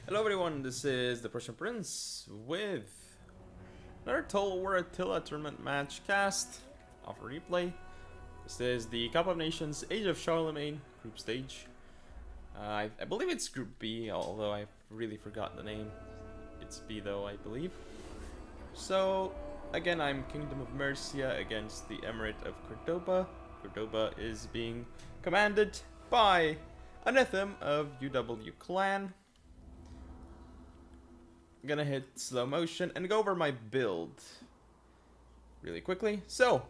Hello everyone, this is the Prussian Prince with another Total War Attila tournament match cast of a replay. This is the Cup of Nations Age of Charlemagne group stage. I believe it's Group B, although I really forgot the name. It's B though, I believe. So, again, I'm Kingdom of Mercia against the Emirate of Cordoba. Cordoba is being commanded by Anethum of UW Clan. I'm gonna hit slow motion and go over my build really quickly. So,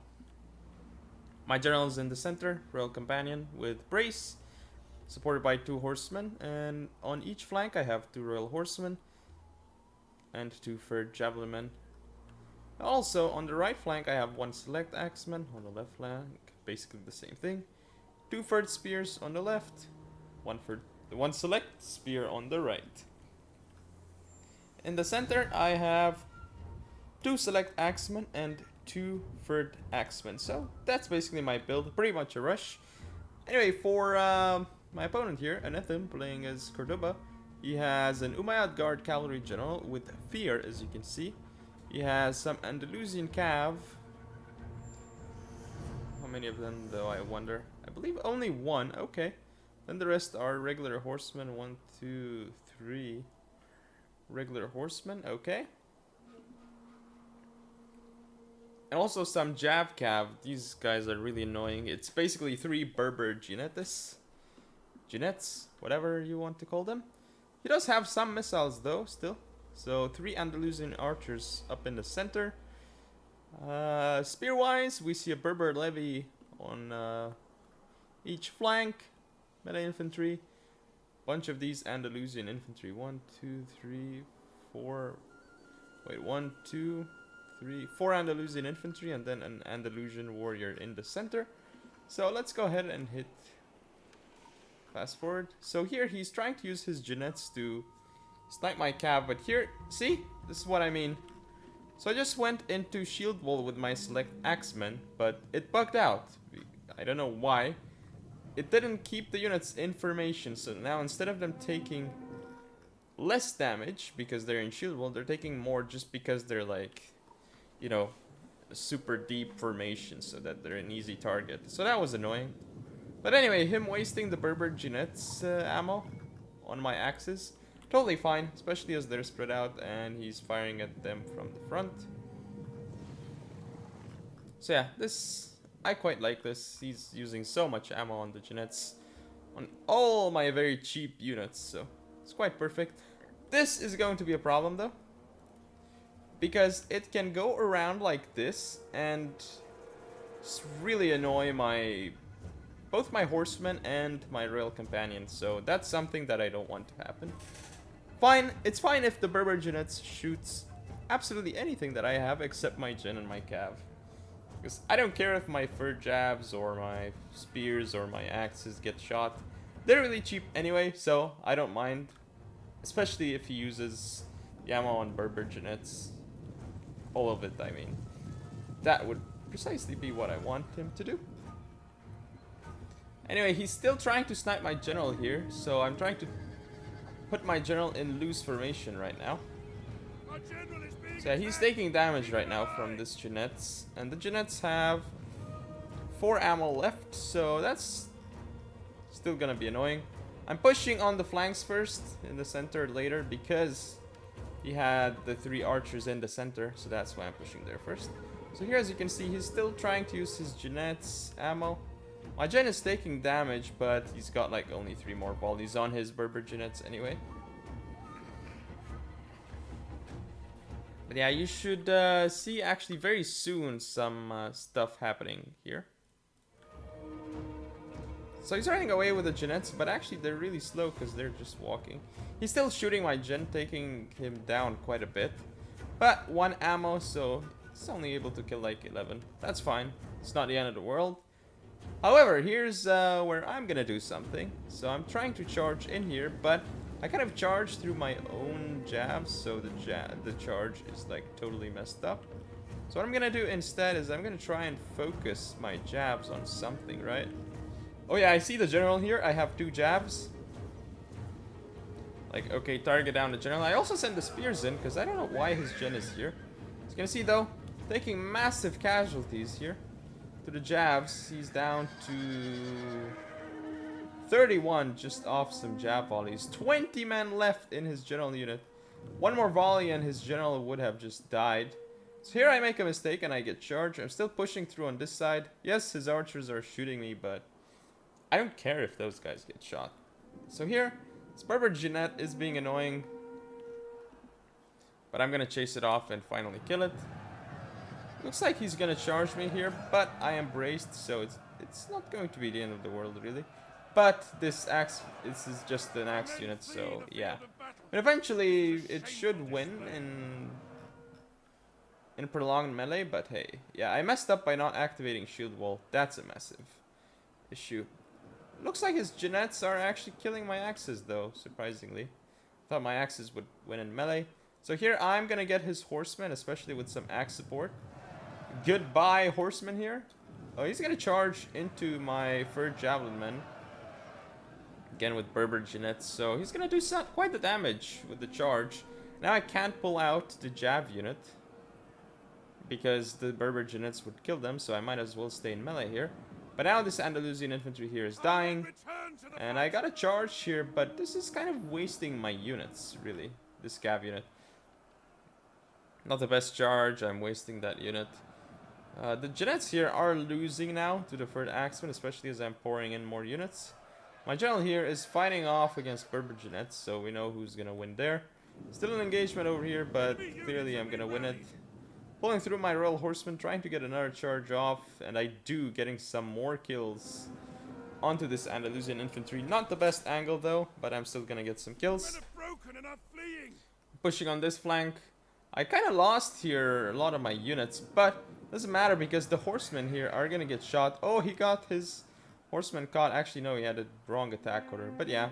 my general is in the center, Royal Companion with Brace, supported by 2 horsemen, and on each flank I have 2 Royal Horsemen and 2 Third Javelinmen. Also, on the right flank I have 1 Select Axeman, on the left flank, basically the same thing. 2 Third Spears on the left, 1 Select Spear on the right. In the center, I have 2 Select Axemen and 2 Third Axemen. So that's basically my build, pretty much a rush. Anyway, for my opponent here, Anethum, playing as Cordoba, he has an Umayyad Guard Cavalry General with Fear, as you can see. He has some Andalusian Cav. How many of them, though, I wonder? I believe only 1, okay. Then the rest are regular horsemen, 1, 2, 3... regular horsemen, okay. And also some Jav Cav. These guys are really annoying. It's basically 3 Berber Genettes, whatever you want to call them. He does have some missiles though, still. So 3 Andalusian archers up in the center. Spear-wise, we see a Berber levy on each flank. Meta infantry. Bunch of these Andalusian infantry. 1, 2, 3, 4. Wait, 1, 2, 3, 4 Andalusian infantry, and then an Andalusian warrior in the center. So let's go ahead and hit fast forward. So here he's trying to use his Genettes to snipe my cav, but here, see, this is what I mean. So I just went into shield wall with my Select Axemen, but it bugged out. I don't know why. It didn't keep the unit's information, so now instead of them taking less damage because they're in shield wall, they're taking more just because they're like, you know, a super deep formation so that they're an easy target. So that was annoying. But anyway, him wasting the Berber Genettes ammo on my axes, totally fine, especially as they're spread out and he's firing at them from the front. So yeah, I quite like this. He's using so much ammo on the Genettes on all my very cheap units, so it's quite perfect. This is going to be a problem though, because it can go around like this and really annoy both my horsemen and my Royal Companions, so that's something that I don't want to happen. Fine, it's fine if the Berber Genettes shoots absolutely anything that I have except my Gen and my Cav. Because I don't care if my fur jabs or my spears or my axes get shot. They're really cheap anyway, so I don't mind. Especially if he uses the ammo on Berber Genettes. All of it, I mean. That would precisely be what I want him to do. Anyway, he's still trying to snipe my general here, so I'm trying to put my general in loose formation right now. So yeah, he's taking damage right now from this Genettes, and the Genettes have 4 ammo left, so that's still gonna be annoying. I'm pushing on the flanks first, in the center later, because he had the 3 archers in the center, so that's why I'm pushing there first. So here, as you can see, he's still trying to use his Genettes ammo. My Gen is taking damage, but he's got like only 3 more volleys on his Berber Genettes anyway. But yeah, you should see actually very soon some stuff happening here. So he's running away with the Genettes, but actually they're really slow because they're just walking. He's still shooting my Gen, taking him down quite a bit. But 1 ammo, so he's only able to kill like 11. That's fine. It's not the end of the world. However, here's where I'm gonna do something. So I'm trying to charge in here, but I kind of charge through my own jabs, so the charge is like totally messed up. So what I'm gonna do instead is I'm gonna try and focus my jabs on something, right? Oh yeah, I see the general here. I have 2 jabs. Like, okay, target down the general. I also send the spears in, because I don't know why his gen is here. As you can see, though, taking massive casualties here. To the jabs, he's down to 31 just off some jab volleys. 20 men left in his general unit. One more volley and his general would have just died. So here I make a mistake and I get charged. I'm still pushing through on this side. Yes, his archers are shooting me, but I don't care if those guys get shot. So here, this Berber Jeanette is being annoying. But I'm going to chase it off and finally kill it. Looks like he's going to charge me here, but I am braced, so it's not going to be the end of the world, really. But this is just an axe unit, so yeah. But eventually, it should win in prolonged melee, but hey. Yeah, I messed up by not activating shield wall. That's a massive issue. Looks like his Jeanettes are actually killing my axes, though, surprisingly. Thought my axes would win in melee. So here, I'm gonna get his horsemen, especially with some axe support. Goodbye, horseman here. Oh, he's gonna charge into my third javelin men. Again with Berber Jeanettes, so he's gonna do quite the damage with the charge. Now I can't pull out the jab unit because the Berber Jeanettes would kill them, so I might as well stay in melee here. But now this Andalusian infantry here is dying, and I got a charge here, but this is kind of wasting my units, really. This cav unit. Not the best charge, I'm wasting that unit. The Jeanettes here are losing now to the third axeman, especially as I'm pouring in more units. My general here is fighting off against Berber Jeanettes, so we know who's gonna win there. Still an engagement over here, but clearly I'm gonna win it. Pulling through my Royal Horseman, trying to get another charge off, and I do, getting some more kills onto this Andalusian infantry. Not the best angle though, but I'm still gonna get some kills. Pushing on this flank. I kind of lost here a lot of my units, but doesn't matter because the horsemen here are gonna get shot. Oh, he got his horseman caught. Actually, no, he had a wrong attack order, but yeah.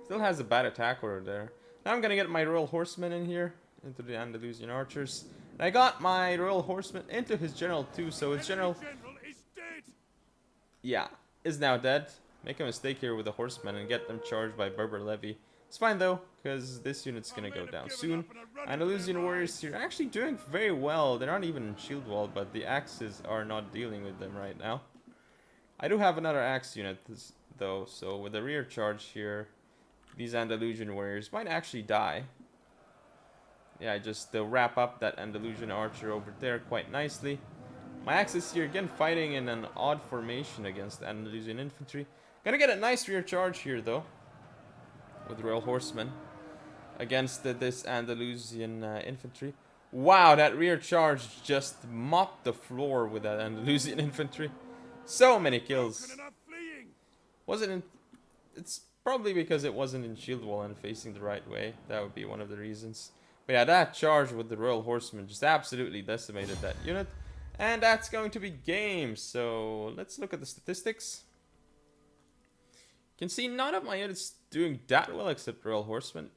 Still has a bad attack order there. Now I'm gonna get my Royal Horseman in here, into the Andalusian archers. And I got my Royal Horseman into his general too, so his general yeah, is now dead. Make a mistake here with the horsemen and get them charged by Berber Levy. It's fine though, because this unit's gonna go down soon. Andalusian warriors here are actually doing very well. They're not even in shield wall, but the axes are not dealing with them right now. I do have another axe unit though, so with the rear charge here, these Andalusian warriors might actually die. Yeah, just wrap up that Andalusian archer over there quite nicely. My axis here again fighting in an odd formation against the Andalusian infantry. Gonna get a nice rear charge here though, with Royal Horsemen against this Andalusian infantry. Wow, that rear charge just mopped the floor with that Andalusian infantry. So many kills. It's probably because it wasn't in shield wall and facing the right way. That would be one of the reasons. But yeah, that charge with the Royal Horsemen just absolutely decimated that unit. And that's going to be game. So let's look at the statistics. You can see none of my units doing that well except Royal Horsemen.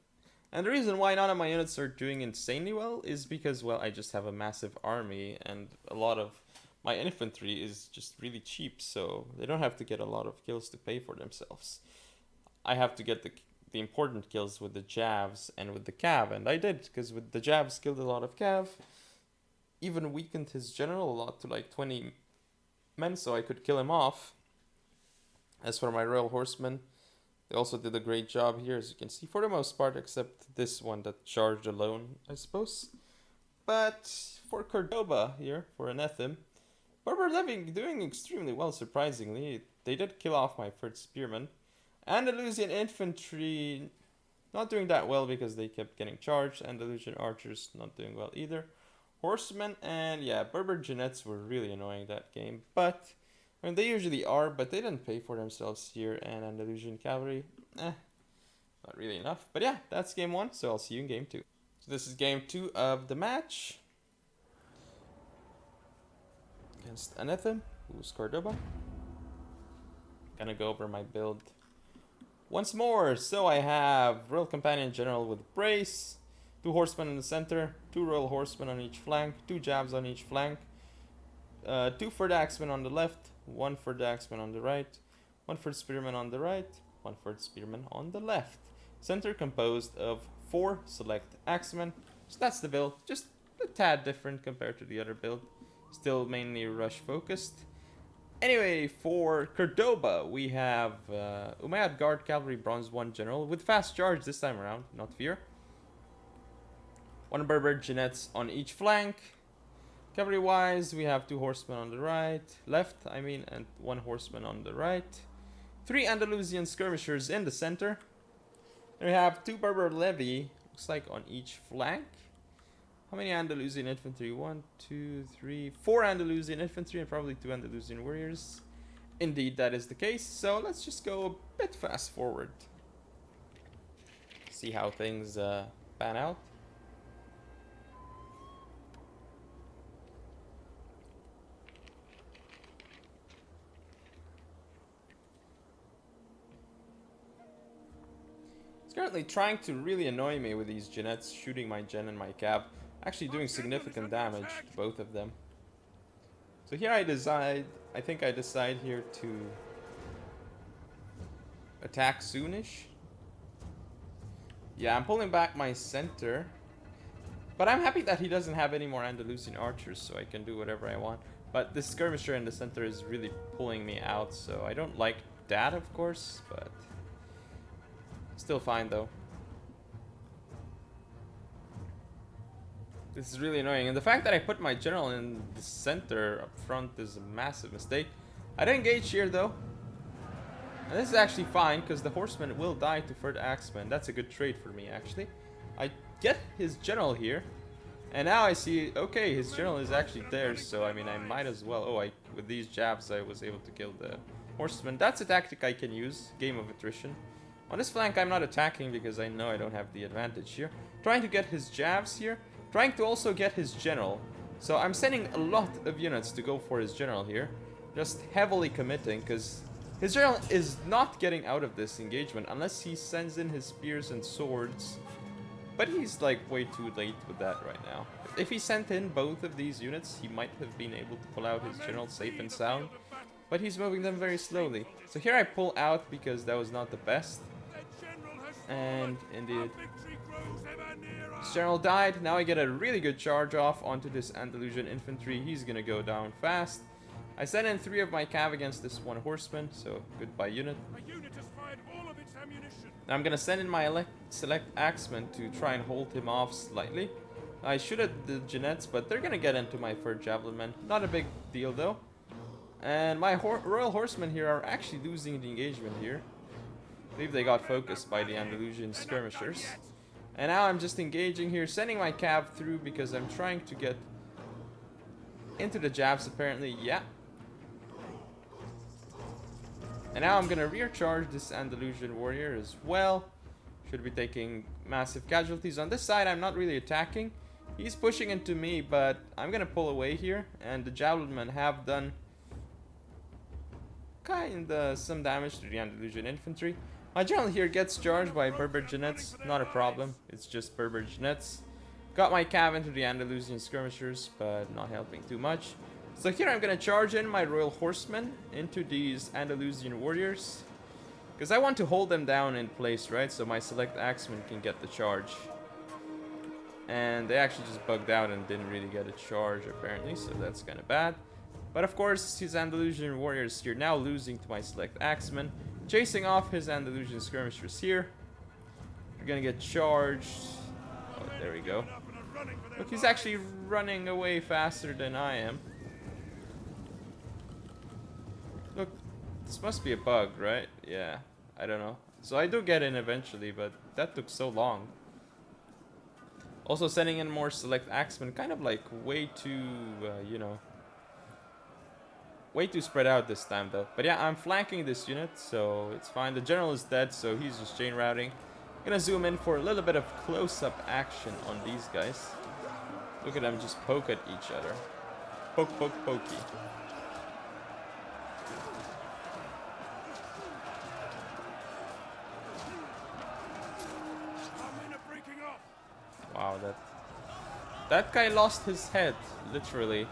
And the reason why none of my units are doing insanely well is because, well, I just have a massive army and a lot of my infantry is just really cheap, so they don't have to get a lot of kills to pay for themselves. I have to get the important kills with the Javs and with the Cav, and I did, because with the Javs killed a lot of Cav, even weakened his general a lot to like 20 men, so I could kill him off. As for my Royal Horsemen, they also did a great job here, as you can see, for the most part, except this one that charged alone, I suppose. But for Cordoba here, for Anethum, Berber Levy doing extremely well, surprisingly. They did kill off my third spearman. Andalusian infantry not doing that well because they kept getting charged. Andalusian archers not doing well either. Horsemen and yeah, Berber Jeanettes were really annoying that game. But, I mean, they usually are, but they didn't pay for themselves here. And Andalusian cavalry, not really enough. But yeah, that's game 1, so I'll see you in game 2. So this is game 2 of the match. Against Anethum, who's Cordoba. Gonna go over my build once more. So I have Royal Companion General with Brace, 2 horsemen in the center, 2 Royal Horsemen on each flank, 2 Jabs on each flank, 2 Third Axemen on the left, 1 Third Axeman on the right, 1 Third Spearman on the right, 1/4 spearman on the left. Center composed of 4 select axemen. So that's the build. Just a tad different compared to the other build. Still mainly rush focused. Anyway, for Cordoba, we have Umayyad Guard Cavalry Bronze 1 General with fast charge this time around, not fear. 1 Berber Jeannettes on each flank. Cavalry wise, we have 2 horsemen on the left, and 1 horseman on the right. 3 Andalusian skirmishers in the center. Then we have 2 Berber levy, looks like on each flank. How many Andalusian infantry? 1, 2, 3, 4 Andalusian infantry and probably 2 Andalusian warriors. Indeed, that is the case. So let's just go a bit fast forward. See how things pan out. It's currently trying to really annoy me with these Jeannettes, shooting my Gen and my Cav. Actually doing significant damage to both of them. So here I think I decide here to attack soonish. Yeah, I'm pulling back my center. But I'm happy that he doesn't have any more Andalusian archers, so I can do whatever I want. But this skirmisher in the center is really pulling me out, so I don't like that, of course, but still fine though. This is really annoying, and the fact that I put my general in the center up front is a massive mistake. I didn't engage here though. And this is actually fine, because the horseman will die to third axeman. That's a good trade for me, actually. I get his general here, and now I see, okay, his general is actually there, so I mean, I might as well. Oh, with these jabs, I was able to kill the horseman. That's a tactic I can use, game of attrition. On this flank, I'm not attacking because I know I don't have the advantage here. Trying to get his jabs here. Trying to also get his general. So I'm sending a lot of units to go for his general here. Just heavily committing, because his general is not getting out of this engagement unless he sends in his spears and swords. But he's like way too late with that right now. If he sent in both of these units, he might have been able to pull out his general safe and sound. But he's moving them very slowly. So here I pull out because that was not the best. And indeed, his general died. Now I get a really good charge off onto this Andalusian infantry. He's gonna go down fast. I sent in 3 of my cav against this 1 horseman, so goodbye unit. Now I'm gonna send in my select axemen to try and hold him off slightly. I shoot at the Jeannettes, but they're gonna get into my third javelin men. Not a big deal though. And my royal horsemen here are actually losing the engagement here. I believe they got focused by the Andalusian skirmishers. And now I'm just engaging here, sending my cav through because I'm trying to get into the jabs apparently. Yeah. And now I'm gonna rear charge this Andalusian warrior as well. Should be taking massive casualties. On this side, I'm not really attacking. He's pushing into me, but I'm gonna pull away here. And the javelinmen have done kinda some damage to the Andalusian infantry. My general here gets charged by Berber Jeannettes. Not a problem. It's just Berber Jeannettes. Got my cav into the Andalusian skirmishers, but not helping too much. So here I'm gonna charge in my royal horsemen into these Andalusian warriors, because I want to hold them down in place, right? So my select axemen can get the charge. And they actually just bugged out and didn't really get a charge apparently, so that's kind of bad. But of course, his Andalusian warriors here now losing to my select axemen, chasing off his Andalusian skirmishers here. We're gonna get charged. Oh, there we go. Look, he's actually running away faster than I am. Look, this must be a bug, right? Yeah, I don't know. So I do get in eventually, but that took so long. Also sending in more select axemen, kind of like way too, you know, way too spread out this time though. But yeah, I'm flanking this unit, so it's fine. The general is dead, so he's just chain routing. Gonna zoom in for a little bit of close-up action on these guys. Look at them just poke at each other. Poke, poke, pokey. Wow, that guy lost his head, literally.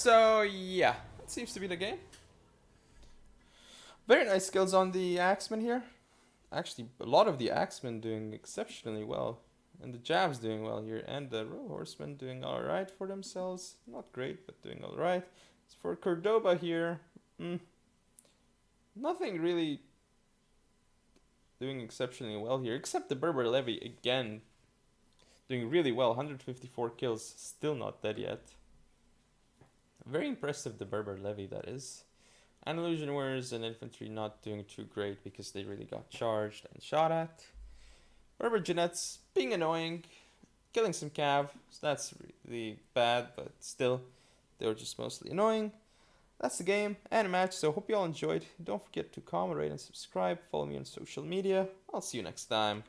So yeah, that seems to be the game. Very nice skills on the Axeman here. Actually, a lot of the Axemen doing exceptionally well. And the Javs doing well here. And the Royal Horsemen doing alright for themselves. Not great, but doing alright. As for Cordoba here, nothing really doing exceptionally well here. Except the Berber Levy again. Doing really well. 154 kills. Still not dead yet. Very impressive, the Berber Levy, that is. And Illusion Warriors and Infantry not doing too great because they really got charged and shot at. Berber Jeanettes being annoying, killing some cav, so that's really bad, but still, they were just mostly annoying. That's the game and a match, so hope you all enjoyed. Don't forget to comment, rate, and subscribe. Follow me on social media. I'll see you next time.